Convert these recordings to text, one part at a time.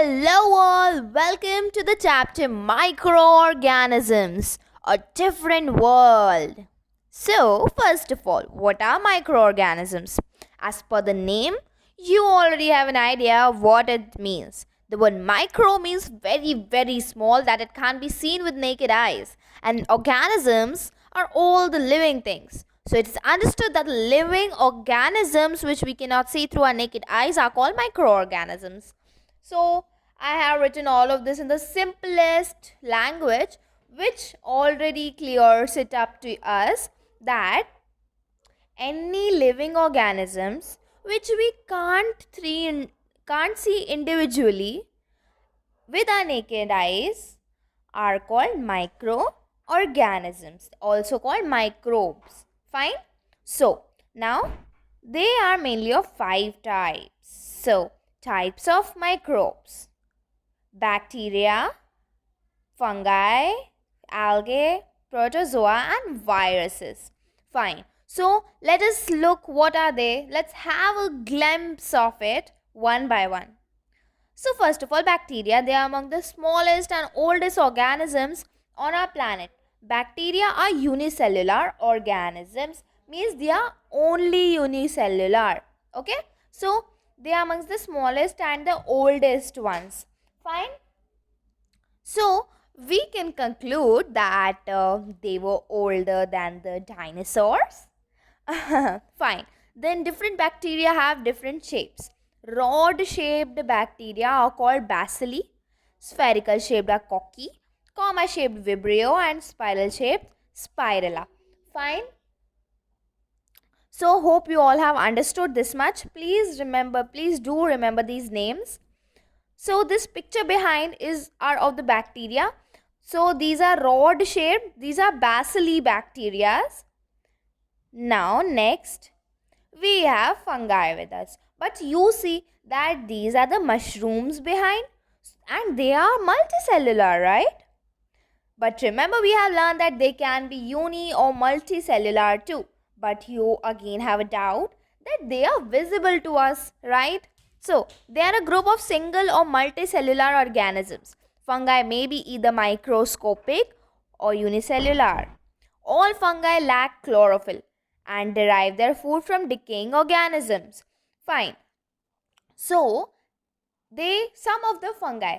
Hello, all. Welcome to the chapter Microorganisms, a different world. So, first of all, what are microorganisms? As per the name, you already have an idea of what it means. The word micro means very, very small, that it can't be seen with naked eyes. And organisms are all the living things. So, it is understood that living organisms which we cannot see through our naked eyes are called microorganisms. So, I have written all of this in the simplest language, which already clears it up to us that any living organisms which we can't see individually with our naked eyes are called microorganisms, also called microbes. Fine. So, now they are mainly of five types. So, types of microbes: bacteria, fungi, algae, protozoa, and viruses. Fine. So let us look what are they. Let's have a glimpse of it one by one. So first of all, bacteria, they are among the smallest and oldest organisms on our planet. Bacteria are unicellular organisms, means they are only unicellular. Okay? So they are amongst the smallest and the oldest ones. Fine. So we can conclude that they were older than the dinosaurs. Fine. Then different bacteria have different shapes. Rod shaped bacteria are called bacilli, spherical shaped are cocci, comma shaped vibrio, and spiral shaped spirilla. Fine. So hope you all have understood this much. Please do remember these names. So this picture behind are of the bacteria. So these are rod shaped. These are bacilli bacteria. Now next we have fungi with us. But you see that these are the mushrooms behind, and they are multicellular, right? But remember, we have learned that they can be uni or multicellular too. But you again have a doubt that they are visible to us, right? So, they are a group of single or multicellular organisms. Fungi may be either microscopic or unicellular. All fungi lack chlorophyll and derive their food from decaying organisms. Fine. So, some of the fungi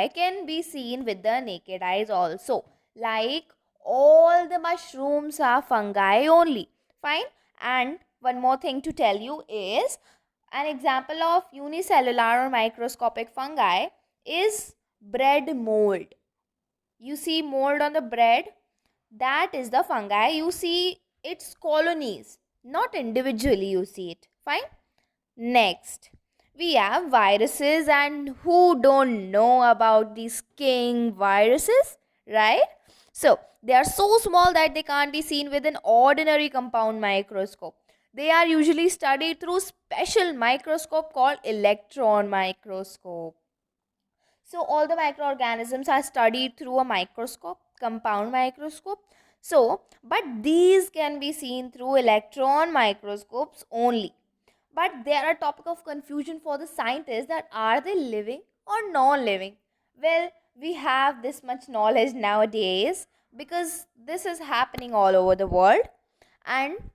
can be seen with the naked eyes also, like all the mushrooms are fungi only. Fine. And one more thing to tell you is an example of unicellular or microscopic fungi is bread mold. You see mold on the bread, that is the fungi. You see its colonies, not individually you see it. Fine. Next, we have viruses, and who don't know about these king viruses, right? So they are so small that they can't be seen with an ordinary compound microscope. They are usually studied through special microscope called electron microscope. So all the microorganisms are studied through a microscope, compound microscope. So, but these can be seen through electron microscopes only. But they are a topic of confusion for the scientists, that are they living or non-living? Well, we have this much knowledge nowadays because this is happening all over the world, and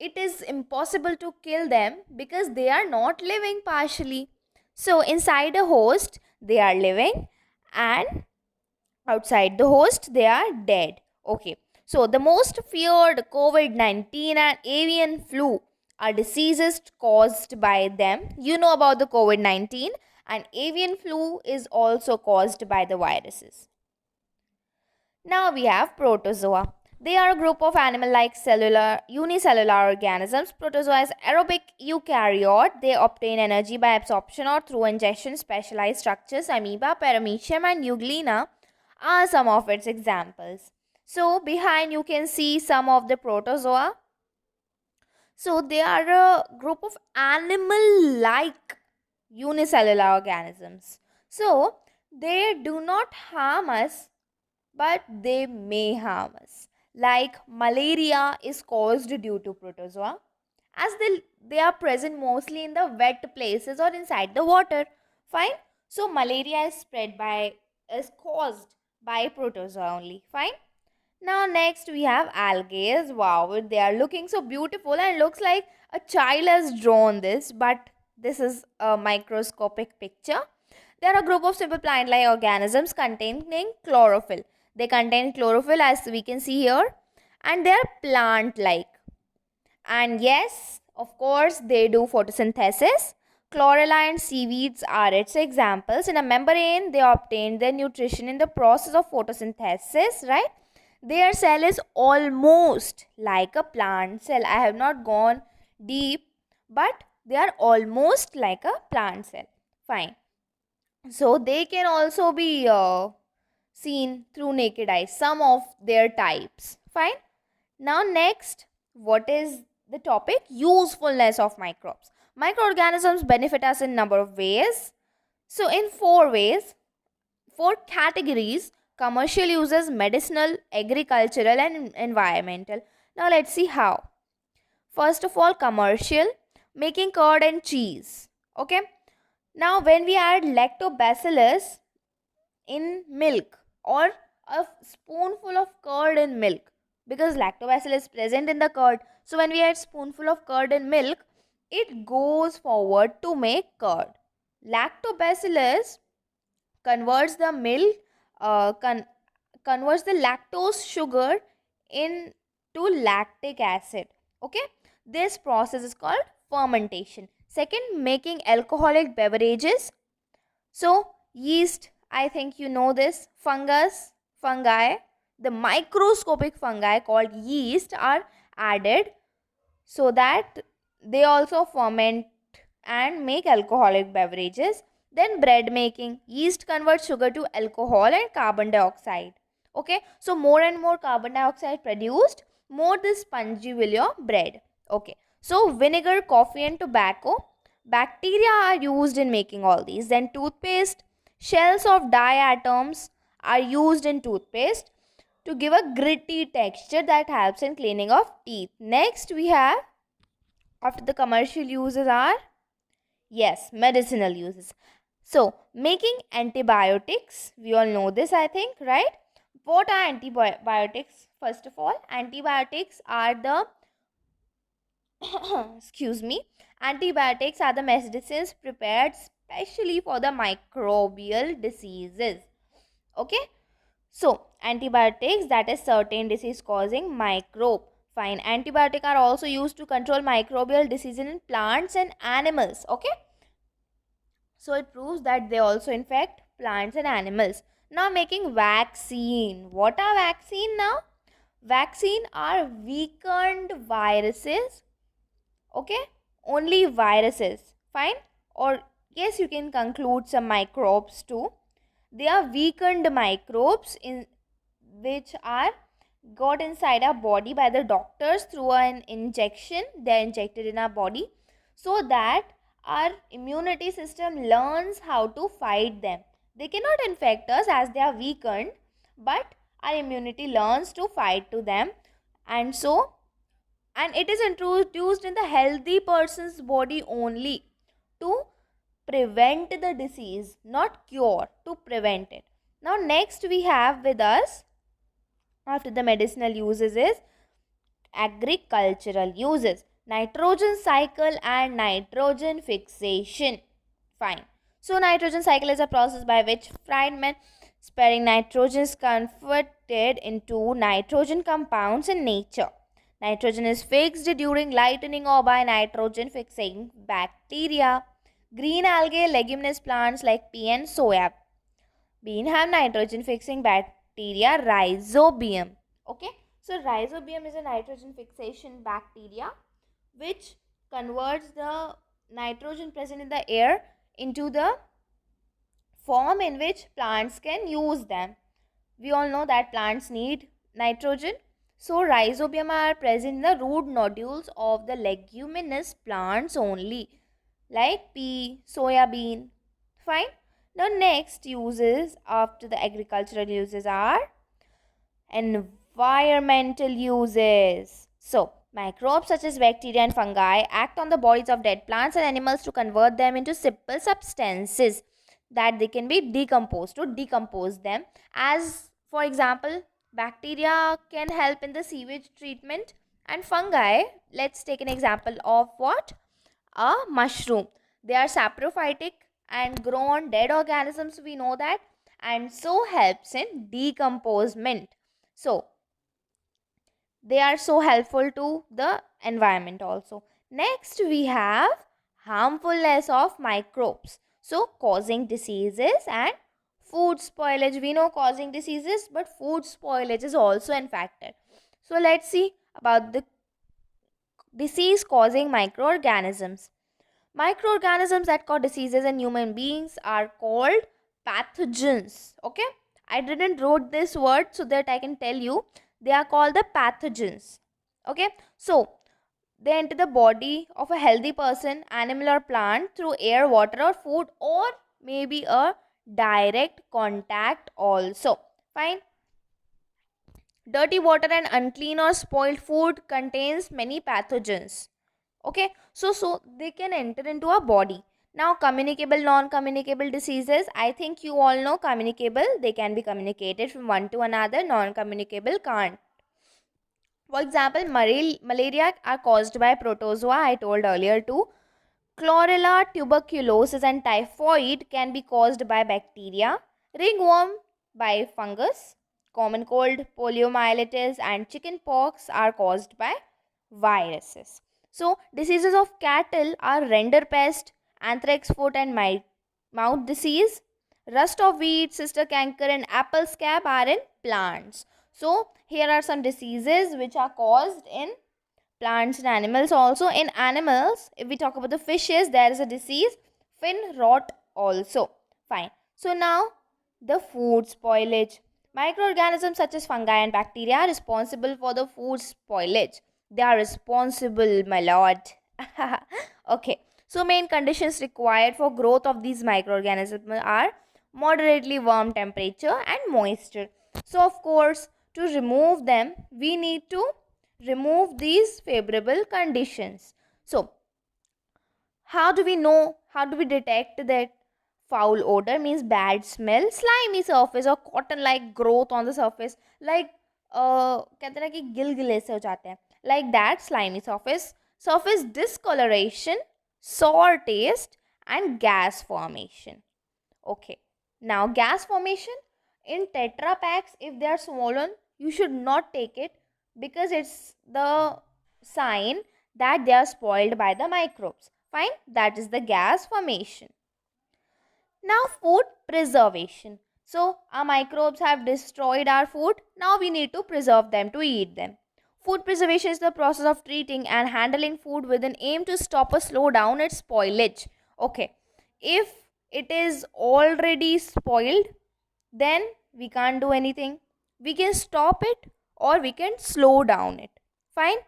it is impossible to kill them because they are not living partially. So inside a host they are living, and outside the host they are dead. Okay. So the most feared COVID-19 and avian flu are diseases caused by them. You know about the COVID-19, and avian flu is also caused by the viruses. Now we have protozoa. They are a group of animal-like unicellular organisms. Protozoa is aerobic eukaryote. They obtain energy by absorption or through ingestion. Specialized structures, amoeba, paramecium, and euglena are some of its examples. So behind you can see some of the protozoa. So they are a group of animal-like unicellular organisms. So they do not harm us, but they may harm us. Like malaria is caused due to protozoa, as they are present mostly in the wet places or inside the water. Fine. So malaria is caused by protozoa only. Fine. Now next we have algae. Wow, they are looking so beautiful and looks like a child has drawn this, but this is a microscopic picture. They are a group of simple plant-like organisms containing chlorophyll. They contain chlorophyll as we can see here, and they are plant-like. And yes, of course, they do photosynthesis. Chlorella and seaweeds are its examples. In a membrane, they obtain their nutrition in the process of photosynthesis, right? Their cell is almost like a plant cell. I have not gone deep, but they are almost like a plant cell. Fine. So they can also be seen through naked eyes, some of their types. Fine. Now next, what is the topic? Usefulness of microbes. Microorganisms benefit us in number of ways. So in 4 ways, 4 categories: commercial uses, medicinal, agricultural and environmental. Now let's see how. First of all, commercial, making curd and cheese. Okay. Now when we add lactobacillus in milk or a spoonful of curd in milk, because lactobacillus is present in the curd, so when we add spoonful of curd in milk, it goes forward to make curd. Lactobacillus converts the milk converts the lactose sugar into lactic acid. Okay, this process is called fermentation. Second, making alcoholic beverages. So yeast, I think you know this. Fungi, the microscopic fungi called yeast are added so that they also ferment and make alcoholic beverages. Then bread making. Yeast converts sugar to alcohol and carbon dioxide. Okay, so more and more carbon dioxide produced, more the spongy will your bread. Okay, so vinegar, coffee and tobacco. Bacteria are used in making all these. Then toothpaste. Shells of diatoms are used in toothpaste to give a gritty texture that helps in cleaning of teeth. Next we have, after the commercial uses are, yes, medicinal uses. So making antibiotics, we all know this, I think, right? What are antibiotics? First of all, antibiotics are the excuse me, antibiotics are the medicines prepared specially for the microbial diseases. Okay, so antibiotics, that is certain disease causing microbe. Fine. Antibiotics are also used to control microbial diseases in plants and animals. Okay, so it proves that they also infect plants and animals. Now making vaccine. What are vaccine now? Vaccine are weakened viruses. Okay, only viruses. Fine. Or yes, you can conclude some microbes too. They are weakened microbes in which are got inside our body by the doctors through an injection. They are injected in our body so that our immunity system learns how to fight them. They cannot infect us as they are weakened, but our immunity learns to fight to them, and it is introduced in the healthy person's body only to prevent the disease, not cure, to prevent it. Now next we have with us, after the medicinal uses, is agricultural uses. Nitrogen cycle and nitrogen fixation. Fine. So nitrogen cycle is a process by which Friedman sparing nitrogen is converted into nitrogen compounds in nature. Nitrogen is fixed during lightning or by nitrogen fixing bacteria. Green algae, leguminous plants like pea and soya bean have nitrogen fixing bacteria, rhizobium. Okay, so rhizobium is a nitrogen fixation bacteria which converts the nitrogen present in the air into the form in which plants can use them. We all know that plants need nitrogen. So rhizobium are present in the root nodules of the leguminous plants only, like pea, soya bean. Fine. Now next uses after the agricultural uses are environmental uses. So microbes such as bacteria and fungi act on the bodies of dead plants and animals to convert them into simple substances. that they can be decomposed, to decompose them. As for example, bacteria can help in the sewage treatment, and fungi, let's take an example of what? A mushroom. They are saprophytic and grow on dead organisms, we know that, and so helps in decomposement. So they are so helpful to the environment also. Next we have harmfulness of microbes, so causing diseases and food spoilage. We know causing diseases, but food spoilage is also a factor. So let's see about the disease causing microorganisms. Microorganisms that cause diseases in human beings are called pathogens. Okay, I didn't wrote this word so that I can tell you. They are called the pathogens. Okay, so they enter the body of a healthy person, animal or plant through air, water or food, or maybe a direct contact also. Fine. Dirty water and unclean or spoiled food contains many pathogens. Okay, so they can enter into our body. Now communicable, non-communicable diseases, I think you all know. Communicable, they can be communicated from one to another. Non-communicable can't. For example, malaria are caused by protozoa, I told earlier too. Chlorella, tuberculosis and typhoid can be caused by bacteria. Ringworm by fungus. Common cold, poliomyelitis and chickenpox are caused by viruses. So, diseases of cattle are rinderpest, anthrax foot and mouth disease. Rust of wheat, sister canker and apple scab are in plants. So, here are some diseases which are caused in plants and animals also. In animals, if we talk about the fishes, there is a disease, fin rot also. Fine. So, now the food spoilage. Microorganisms such as fungi and bacteria are responsible for the food spoilage. They are responsible, my lord. Okay. So main conditions required for growth of these microorganisms are moderately warm temperature and moisture. So of course, to remove them, we need to remove these favorable conditions. So how do we know, how do we detect that foul odor? Means bad smell, slimy surface or cotton like growth on the surface, like कहते हैं कि गिलगिले से हो जाते हैं, like that, slimy surface discoloration, sour taste and gas formation. Okay, now gas formation in Tetra packs, if they are swollen, you should not take it, because it's the sign that they are spoiled by the microbes. Fine, that is the gas formation. Now food preservation. So our microbes have destroyed our food. Now we need to preserve them to eat them. Food preservation is the process of treating and handling food with an aim to stop or slow down its spoilage. Okay, if it is already spoiled, then we can't do anything. We can stop it or we can slow down it. Fine.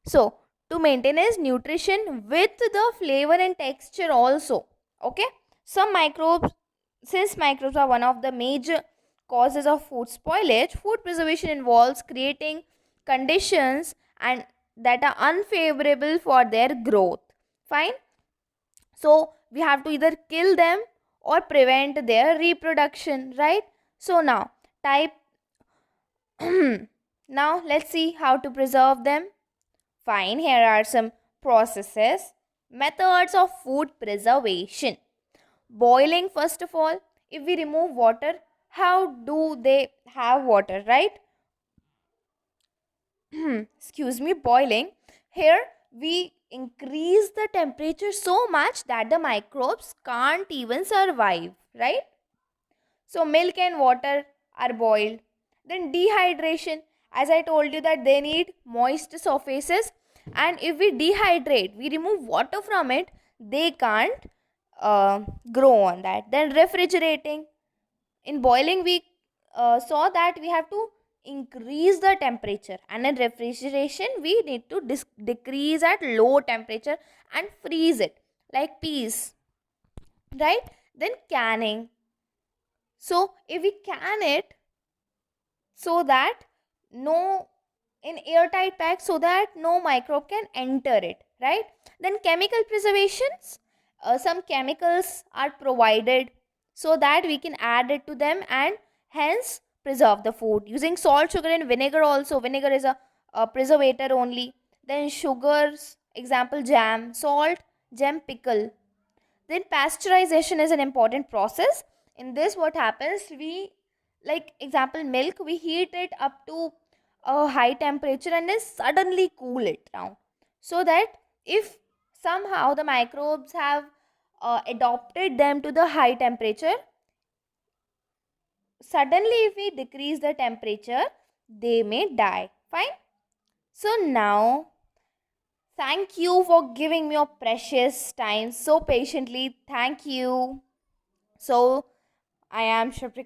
So to maintain its nutrition with the flavor and texture also. Okay. Some microbes, since microbes are one of the major causes of food spoilage, food preservation involves creating conditions and that are unfavorable for their growth. Fine. So we have to either kill them or prevent their reproduction, right? So now type now let's see how to preserve them. Fine, here are some processes. Methods of food preservation. Boiling, first of all. If we remove water, how do they have water, right? Excuse me, boiling. Here we increase the temperature so much that the microbes can't even survive, right? So milk and water are boiled. Then dehydration, as I told you that they need moist surfaces, and if we dehydrate, we remove water from it, they can't grow on that. Then refrigerating. In boiling, we saw that we have to increase the temperature, and in refrigeration we need to decrease at low temperature and freeze it, like peas, right? Then canning. So if we can it, so that no, in airtight pack, so that no microbe can enter it, right? Then chemical preservations, some chemicals are provided so that we can add it to them and hence preserve the food. Using salt, sugar, and vinegar also. Vinegar is a preservator only. Then sugars, example jam, salt, jam, pickle. Then pasteurization is an important process. In this, what happens, we, like example milk, we heat it up to a high temperature and then suddenly cool it down, so that if somehow the microbes have adopted them to the high temperature, suddenly if we decrease the temperature, they may die. Fine. So now, thank you for giving me your precious time so patiently. Thank you. So I am Shritika.